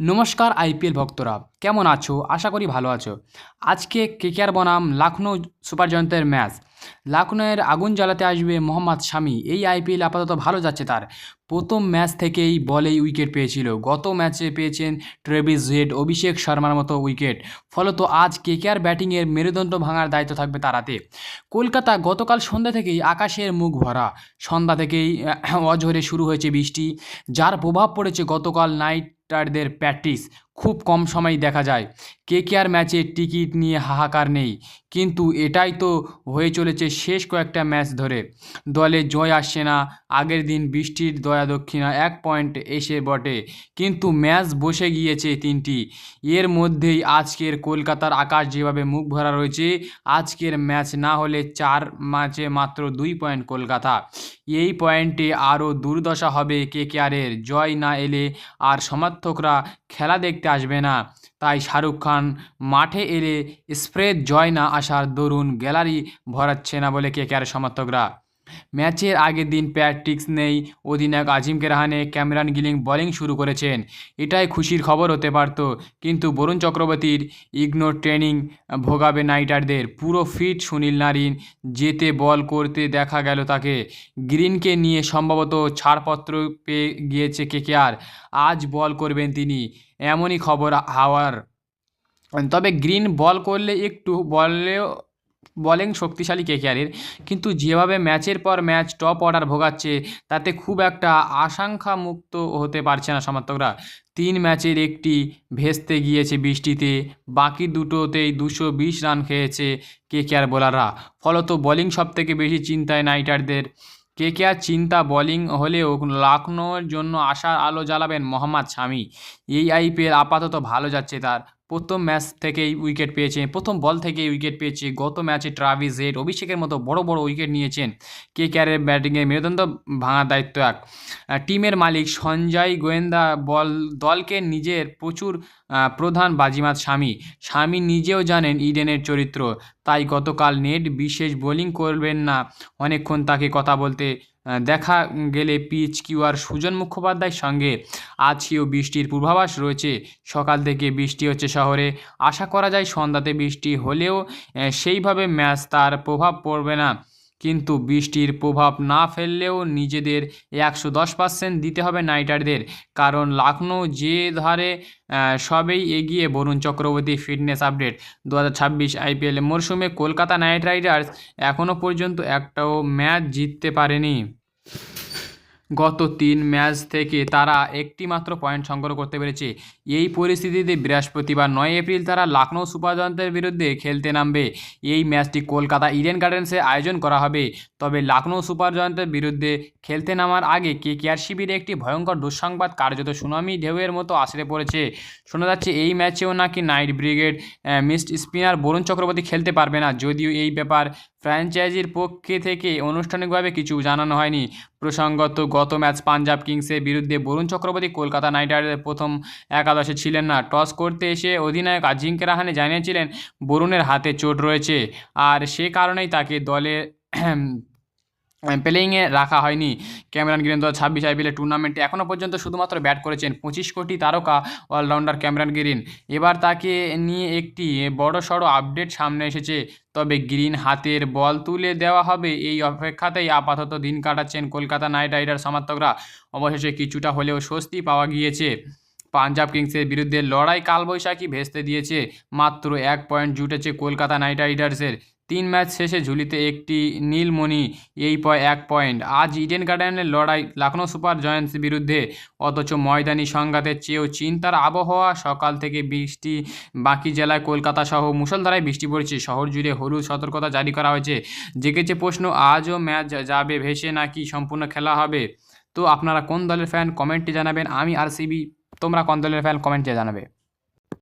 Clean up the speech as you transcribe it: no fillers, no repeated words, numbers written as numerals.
নমস্কার আইপিএল ভক্তরা, কেমন আছো? আশা করি ভালো আছো। আজকে কেকেআর বনাম লখনৌ সুপার জায়ান্টসের ম্যাচ। লখনৌয়ের আগুন জ্বালাতে আসবে মোহাম্মদ শামি। এই আইপিএল আপাতত ভালো যাচ্ছে তার। প্রথম ম্যাচ থেকেই বলেই উইকেট পেয়েছিল। গত ম্যাচে পেয়েছেন ট্রেভিস হেড, অভিষেক শর্মার মতো উইকেট। ফলত আজ কেকেআর ব্যাটিংয়ের মেরুদণ্ড ভাঙার দায়িত্ব থাকবে তার হাতে। কলকাতা গতকাল সন্ধ্যা থেকেই আকাশের মুখ ভরা। সন্ধ্যা থেকেই অঝোরে শুরু হয়েছে বৃষ্টি, যার প্রভাব পড়েছে গতকাল নাইটারদের প্র্যাকটিস খুব কম সময় দেখা যায়। কেকেআর ম্যাচে টিকিট নিয়ে হাহাকার নেই, কিন্তু এটাই তো হয়ে চলেছে শেষ কয়েকটা ম্যাচ ধরে। দলে জয় আসছে না। আগের দিন বৃষ্টির দয়া দক্ষিণা 1 পয়েন্ট এসে বটে, কিন্তু ম্যাচ বসে গিয়েছে 3টি। এর মধ্যেই আজকের কলকাতার আকাশ যেভাবে মুখ ভরা রয়েছে, আজকের ম্যাচ না হলে 4 ম্যাচে মাত্র 2 পয়েন্ট কলকাতা। এই পয়েন্টে আরও দুর্দশা হবে কেকেআরের। জয় না এলে আর সমর্থকরা খেলা দেখতে আসবে না। তাই শাহরুখ খান মাঠে এলে স্প্রেড জয় না আসার দরুন গ্যালারি ভরাচ্ছে না বলে কেকেআর সমর্থকরা। ম্যাচের আগের দিন প্র্যাকটিস নেই অধিনায়ক Ajinkya Rahane. Cameron green bowling শুরু করেছেন, এটাই খুশির খবর হতে পারত, কিন্তু বরুণ চক্রবর্তীর ইগনোর ট্রেনিং ভোগাবে নাইটারদের। পুরো ফিট সুনীল নারিন যেতে বল করতে দেখা গেল তাকে। গ্রিনকে নিয়ে সম্ভবত ছাড়পত্র পেয়ে গিয়েছে কেকেআর, আজ বল করবেন তিনি, এমনই খবর হাওয়ার। তবে গ্রিন বল করলে একটু বোলিং শক্তিশালী কেকেআরের, কিন্তু যেভাবে ম্যাচের পর ম্যাচ টপ অর্ডার ভোগাচ্ছে তাতে খুব একটা আশঙ্কামুক্ত হতে পারছে না সমর্থকরা। 3 ম্যাচের একটি ভেস্তে গিয়েছে বৃষ্টিতে, বাকি দুটোতেই 220 রান খেয়েছে কেকেআর বোলাররা। ফলত বোলিং সবথেকে বেশি চিন্তায় নাইটারদের। কেকেআর চিন্তা বোলিং হলেও লখনৌয়ের জন্য আশার আলো জ্বালাবেন মোহাম্মদ শামি। এই আইপিএল আপাতত ভালো যাচ্ছে তার। প্রথম বল থেকেই উইকেট পেয়েছে। গত ম্যাচে ট্রেভিস হেড, অভিষেকের মতো বড় বড় উইকেট নিয়েছেন। কেকেআরের ব্যাটিংয়ে মেরুদণ্ড ভাঙার দায়িত্ব টিমের মালিক সঞ্জয় গোয়েন্দা। দলকে নিজের প্রধান বাজিমাত শামি নিজেও জানেন ইডেনের চরিত্র, তাই গতকাল নেট বিশেষ বোলিং করবেন না। অনেকক্ষণ তাকে কথা বলতে দেখা গেলে পিচ কিউআর সুজন মুখোপাধ্যায়ের সঙ্গে। আজকেও বৃষ্টির পূর্বাভাস রয়েছে, সকাল থেকে বৃষ্টি হচ্ছে শহরে। আশা করা যায় সন্ধ্যাতে বৃষ্টি হলেও সেইভাবে ম্যাচ তার প্রভাব পড়বে না, কিন্তু বৃষ্টির প্রভাব না ফেললেও নিজেদের 110% দিতে হবে নাইটারদের, কারণ লখনৌ যে ধারে সবেই এগিয়ে। Varun Chakravarthy fitness update. 2026 IPL মরশুমে কলকাতা নাইট রাইডার্স এখনও পর্যন্ত একটাও ম্যাচ জিততে পারেনি। গত 3 ম্যাচ থেকে তারা একটি মাত্র পয়েন্ট সংগ্রহ করতে পেরেছে। এই পরিস্থিতিতে বৃহস্পতিবার 9 এপ্রিল তারা লখনৌ সুপার জায়ান্টসের বিরুদ্ধে খেলতে নামবে। এই ম্যাচটি কলকাতা ইডেন গার্ডেন্সে আয়োজন করা হবে। তবে লখনৌ সুপার জায়ান্টসের বিরুদ্ধে খেলতে নামার আগে কেকেআর শিবিরে একটি ভয়ঙ্কর দুঃসংবাদ কার্যত সুনামি ঢেউয়ের মতো আছড়ে পড়েছে। শোনা যাচ্ছে এই ম্যাচেও নাকি knight brigade mystery spinner Varun Chakravarthy খেলতে পারবে না। যদিও এই ব্যাপার ফ্র্যাঞ্চাইজির পক্ষ থেকে আনুষ্ঠানিকভাবে কিছু জানানো হয়নি। প্রসঙ্গত, গত ম্যাচ পাঞ্জাব কিংসের বিরুদ্ধে বরুণ চক্রবর্তী কলকাতা নাইট রাইডার্সের প্রথম একাদশে ছিলেন না। টস করতে এসে অধিনায়ক আজিঙ্কে রাহানে জানিয়েছিলেন বরুণের হাতে চোট রয়েছে, আর সে কারণেই তাকে দলে প্লেয়িংয়ে রাখা হয়নি। ক্যামেরন গ্রিন 2026 আইপিএল টুর্নামেন্টে এখনও পর্যন্ত শুধুমাত্র ব্যাট করেছেন 25 কোটি তারকা অলরাউন্ডার ক্যামেরন গ্রিন। এবার তাকে নিয়ে একটি বড়সড় আপডেট সামনে এসেছে। তবে গ্রিন হাতের বল তুলে দেওয়া হবে এই অপেক্ষাতেই আপাতত দিন কাটাচ্ছেন কলকাতা নাইট রাইডার্স সমর্থকরা। অবশেষে কিছুটা হলেও স্বস্তি পাওয়া গিয়েছে। পাঞ্জাব কিংসের বিরুদ্ধে লড়াই কালবৈশাখী ভেস্তে দিয়েছে। মাত্র 1 পয়েন্ট জুটেছে কলকাতা নাইট রাইডার্সের। 3 ম্যাচ শেষে ঝুলিতে একটি নীলমণি, এই 1 পয়েন্ট। আজ ইডেন গার্ডেনের লড়াই লখনৌ সুপার জায়ান্টসের বিরুদ্ধে, অথচ ময়দানি সংঘাতের চেয়েও চিন্তার আবহাওয়া। সকাল থেকে বৃষ্টি, বাকি জেলায় কলকাতা সহ মুষলধারায় বৃষ্টি পড়েছে। শহর জুড়ে হলুদ সতর্কতা জারি করা হয়েছে। জেগেছে প্রশ্ন, আজও ম্যাচ যাবে ভেসে নাকি সম্পূর্ণ খেলা হবে? তো আপনারা কোন দলের ফ্যান কমেন্টে জানাবেন। আমি আরসিবি, তোমরা কোন দলের ফ্যান কমেন্টে জানাবে।